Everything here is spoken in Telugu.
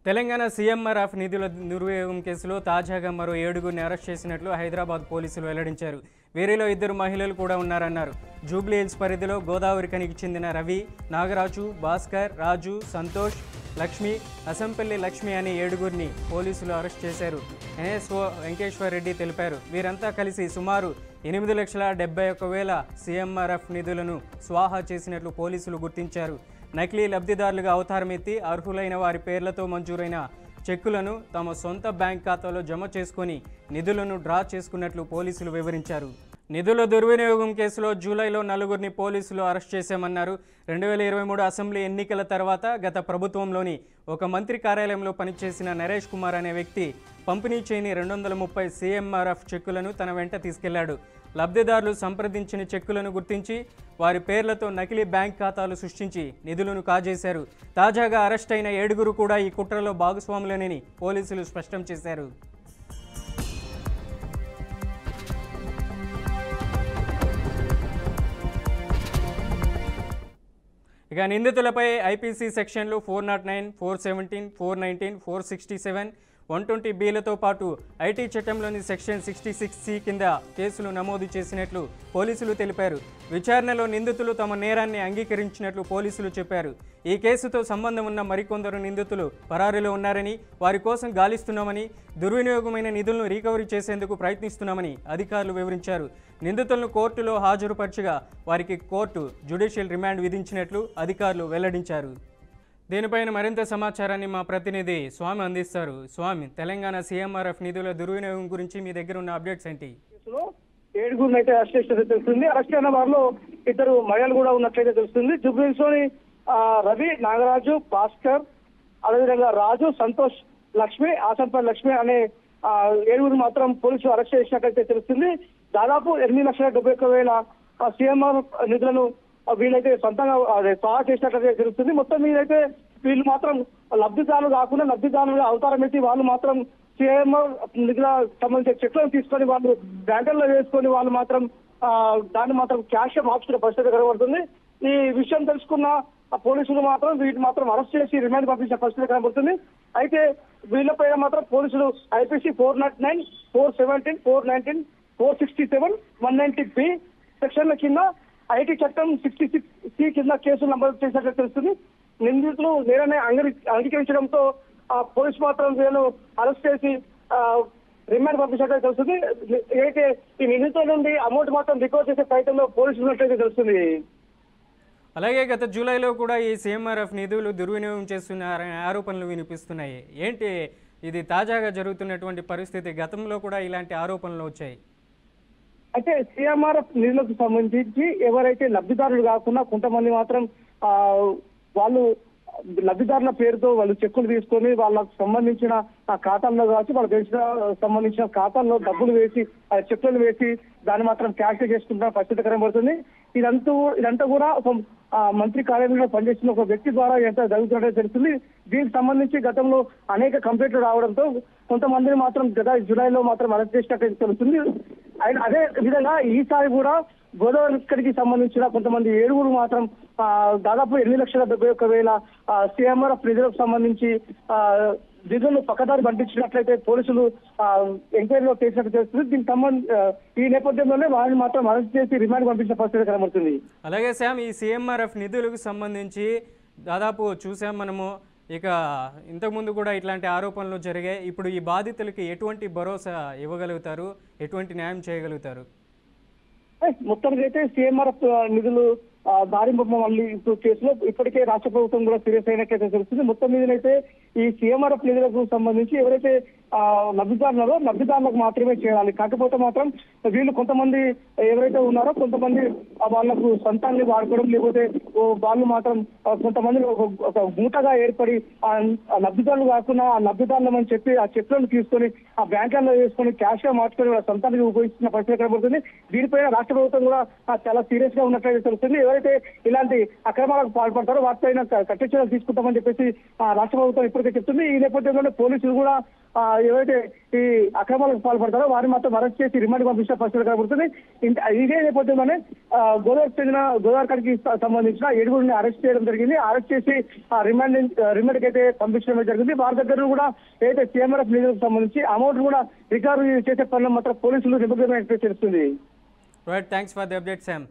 తెలంగాణ సీఎంఆర్ఎఫ్ నిధుల దుర్వినియోగం కేసులో తాజాగా మరో 7గురిని అరెస్ట్ చేసినట్లు హైదరాబాద్ పోలీసులు వెల్లడించారు. వీరిలో 2 మహిళలు కూడా ఉన్నారన్నారు. జూబ్లీ హిల్స్ పరిధిలో గోదావరి ఖనికి చెందిన రవి, నాగరాజు, భాస్కర్, రాజు, సంతోష్, లక్ష్మి, అసంపల్లి లక్ష్మి అనే 7గురిని పోలీసులు అరెస్ట్ చేశారు. ఎన్ఎస్ఓ వెంకటేశ్వర్ రెడ్డి తెలిపారు. వీరంతా కలిసి సుమారు 8,71,000 సీఎంఆర్ఎఫ్ నిధులను స్వాహా చేసినట్లు పోలీసులు గుర్తించారు. నకిలీ లబ్ధిదారులుగా అవతారమెత్తి అర్హులైన వారి పేర్లతో మంజూరైన చెక్కులను తమ సొంత బ్యాంక్ ఖాతాలో జమ చేసుకుని నిధులను డ్రా చేసుకున్నట్లు పోలీసులు వివరించారు. నిధుల దుర్వినియోగం కేసులో జూలైలో 4గురిని పోలీసులు అరెస్ట్ చేశామన్నారు. 2023 అసెంబ్లీ ఎన్నికల తర్వాత గత ప్రభుత్వంలోని ఒక మంత్రి కార్యాలయంలో పనిచేసిన నరేష్ కుమార్ అనే వ్యక్తి పంపిణీ చేయని 230 సీఎంఆర్ఎఫ్ చెక్కులను తన వెంట తీసుకెళ్లాడు. లబ్ధిదారులు సంప్రదించిన చెక్కులను గుర్తించి వారి పేర్లతో నకిలీ బ్యాంక్ ఖాతాలు సృష్టించి నిధులను కాజేశారు. తాజాగా అరెస్ట్ అయిన 7గురు కూడా ఈ కుట్రలో భాగస్వాములేనని పోలీసులు స్పష్టం చేశారు. ఇక నిందితులపై ఐపీసీ సెక్షన్లు 409, 417, 419, 467, 120బీలతో పాటు ఐటీ చట్టంలోని సెక్షన్ 66C కింద కేసులు నమోదు చేసినట్లు పోలీసులు తెలిపారు. విచారణలో నిందితులు తమ నేరాన్ని అంగీకరించినట్లు పోలీసులు చెప్పారు. ఈ కేసుతో సంబంధం ఉన్న మరికొందరు నిందితులు పరారీలో ఉన్నారని, వారి కోసం గాలిస్తున్నామని, దుర్వినియోగమైన నిధులను రికవరీ చేసేందుకు ప్రయత్నిస్తున్నామని అధికారులు వివరించారు. నిందితులను కోర్టులో హాజరుపరచగా వారికి కోర్టు జ్యుడిషియల్ రిమాండ్ విధించినట్లు అధికారులు వెల్లడించారు. దీనిపైన మరింత సమాచారాన్ని మా ప్రతినిధి స్వామి అందిస్తారు. స్వామి, తెలంగాణ సీఎంఆర్ఎఫ్ నిధుల దుర్వినియోగం గురించి మీ దగ్గర ఉన్న అప్డేట్స్ ఏంటి? 7గురిని అయితే అరెస్ట్ చేసినట్టు తెలుస్తుంది. అరెస్ట్ అయిన వారిలో 2 మహిళలు కూడా ఉన్నట్లయితే తెలుస్తుంది. జూబ్లీహిల్స్ లోని రవి, నాగరాజు, భాస్కర్, అదేవిధంగా రాజు, సంతోష్, లక్ష్మి, ఆసంపల్లి లక్ష్మి అనే 7గురు మాత్రం పోలీసులు అరెస్ట్ చేసినట్లయితే తెలుస్తుంది. దాదాపు 8,71,000 సీఎంఆర్ నిధులను వీళ్ళైతే సొంతంగా స్వాహా చేసినట్లయితే తెలుస్తుంది. మొత్తం మీదైతే వీళ్ళు మాత్రం లబ్ధిదారులు కాకుండా లబ్ధిదారులుగా అవతారం ఎత్తి వాళ్ళు మాత్రం సీఎంఆర్ నిధుల సంబంధించిన చెట్లను తీసుకొని వాళ్ళు బ్యాంకుల్లో వేసుకొని వాళ్ళు మాత్రం దాన్ని మాత్రం క్యాష్ మార్చుకునే పరిస్థితి కనబడుతుంది. ఈ విషయం తెలుసుకున్న పోలీసులు మాత్రం వీటిని మాత్రం అరెస్ట్ చేసి రిమాండ్ పంపించిన పరిస్థితి కనబడుతుంది. అయితే వీళ్ళపైన మాత్రం పోలీసులు ఐపీసీ 409, 417, 419, 467, 190B సెక్షన్ల కింద ఐటీ చట్టం 66C కింద కేసులు నమోదు చేసినట్లు తెలుస్తుంది. నిందితులు నేరాన్ని అంగీకరించడంతో పోలీసు మాత్రం వీళ్ళను అరెస్ట్ చేసి రిమాండ్ పంపించినట్టు తెలుస్తుంది. అయితే ఈ నిందితుల నుండి అమౌంట్ మాత్రం రికవర్ చేసే ప్రయత్నంలో పోలీసులు ఉన్నట్లయితే తెలుస్తుంది. అలాగే గత జూలైలో కూడా ఈ సీఎంఆర్ఎఫ్ నిధులు దుర్వినియోగం చేస్తున్నారనే ఆరోపణలు వినిపిస్తున్నాయి. ఏంటి ఇది తాజాగా జరుగుతున్నటువంటి పరిస్థితి? గతంలో కూడా ఇలాంటి ఆరోపణలు వచ్చాయి. అయితే సీఎంఆర్ఎఫ్ నిధులకు సంబంధించి ఎవరైతే లబ్ధిదారులు కాకుండా కొంతమంది మాత్రం వాళ్ళు లబ్ధిదారుల పేరుతో వాళ్ళు చెక్కులు తీసుకొని వాళ్ళకు సంబంధించిన ఖాతాల్లో కావచ్చు వాళ్ళ తెలిసిన సంబంధించిన ఖాతాల్లో డబ్బులు వేసి చెక్కులు వేసి దాన్ని మాత్రం క్యాష్ చేసుకుంటున్న పరిస్థితి కనబడుతుంది. ఇదంతా కూడా ఒక మంత్రి కార్యాలయంలో పనిచేస్తున్న ఒక వ్యక్తి ద్వారా ఎంత జరుగుతున్నట్టు తెలుస్తుంది. దీనికి సంబంధించి గతంలో అనేక కంప్లైంట్లు రావడంతో కొంతమందిని మాత్రం గత జూలైలో మాత్రం అరెస్ట్ చేసినట్టు తెలుస్తుంది. అదే విధంగా ఈసారి కూడా గోదావరి ఇక్కడికి సంబంధించిన కొంతమంది 7గురు మాత్రం దాదాపు 8,71,000 సీఎంఆర్ఎఫ్ నిధులకు సంబంధించి నిధులను పక్కదారి పంపించినట్లయితే పోలీసులు ఎంక్వైరీలో చేసినట్టు తెలుస్తుంది. దీనికి ఈ నేపథ్యంలోనే వారిని మాత్రం అరెస్ట్ చేసి రిమాండ్ పంపించిన పరిస్థితి కనబడుతుంది. అలాగే శామ్, ఈ సీఎంఆర్ఎఫ్ నిధులకు సంబంధించి దాదాపు చూసాం మనము. ఇక ఇంతకుముందు కూడా ఇట్లాంటి ఆరోపణలు జరిగాయి. ఇప్పుడు ఈ బాధితులకి ఎటువంటి భరోసా ఇవ్వగలుగుతారు, ఎటువంటి న్యాయం చేయగలుగుతారు? మొత్తానికి అయితే సీఎంఆర్ఎఫ్ నిధులు దారింపు మళ్ళీ ఇప్పుడు కేసులో ఇప్పటికే రాష్ట్ర ప్రభుత్వం కూడా సీరియస్ అయినట్లయితే తెలుస్తుంది. మొత్తం మీదనైతే ఈ సీఎంఆర్ఎఫ్ నిధులకు సంబంధించి ఎవరైతే లబ్ధిదారులకు మాత్రమే చేయాలి. కాకపోతే మాత్రం వీళ్ళు కొంతమంది ఎవరైతే ఉన్నారో కొంతమంది వాళ్లకు సొంతాన్ని వాడుకోవడం, లేకపోతే వాళ్ళు మాత్రం కొంతమంది ఒక మూటగా ఏర్పడి లబ్ధిదారులు కాకుండా ఆ లబ్ధిదారులు అని చెప్పి ఆ చెట్లను తీసుకొని ఆ బ్యాంకులలో వేసుకొని క్యాష్ గా మార్చుకొని వాళ్ళ సొంతానికి ఉపయోగిస్తున్న పరిస్థితి కనబడుతుంది. దీనిపైన రాష్ట్ర ప్రభుత్వం కూడా చాలా సీరియస్ గా ఉన్నట్లయితే తెలుస్తుంది. ఎవరైతే ఇలాంటి అక్రమాలకు పాల్పడతారో వాటిపైన కఠిన చర్యలు తీసుకుంటామని చెప్పేసి రాష్ట్ర ప్రభుత్వం ఇప్పటికే చెప్తుంది. ఈ నేపథ్యంలోనే పోలీసులు కూడా ఏవైతే ఈ అక్రమాలకు పాల్పడతారో వారిని మాత్రం అరెస్ట్ చేసి రిమాండ్ పంపించిన పరిస్థితి కనబడుతుంది. ఇదే నేపథ్యంలోనే గోదావరికి సంబంధించిన 7గురిని అరెస్ట్ చేయడం జరిగింది. అరెస్ట్ చేసి రిమాండ్కి అయితే పంపించడం జరిగింది. వారి దగ్గర కూడా ఏదైతే సీఎంఆర్ఎఫ్ నిధులకు సంబంధించి అమౌంట్ కూడా రికవరీ చేసే పనులు మాత్రం పోలీసులు నిమగ్నమైనట్టు తెలుస్తుంది. Right, thanks for the update, Sam.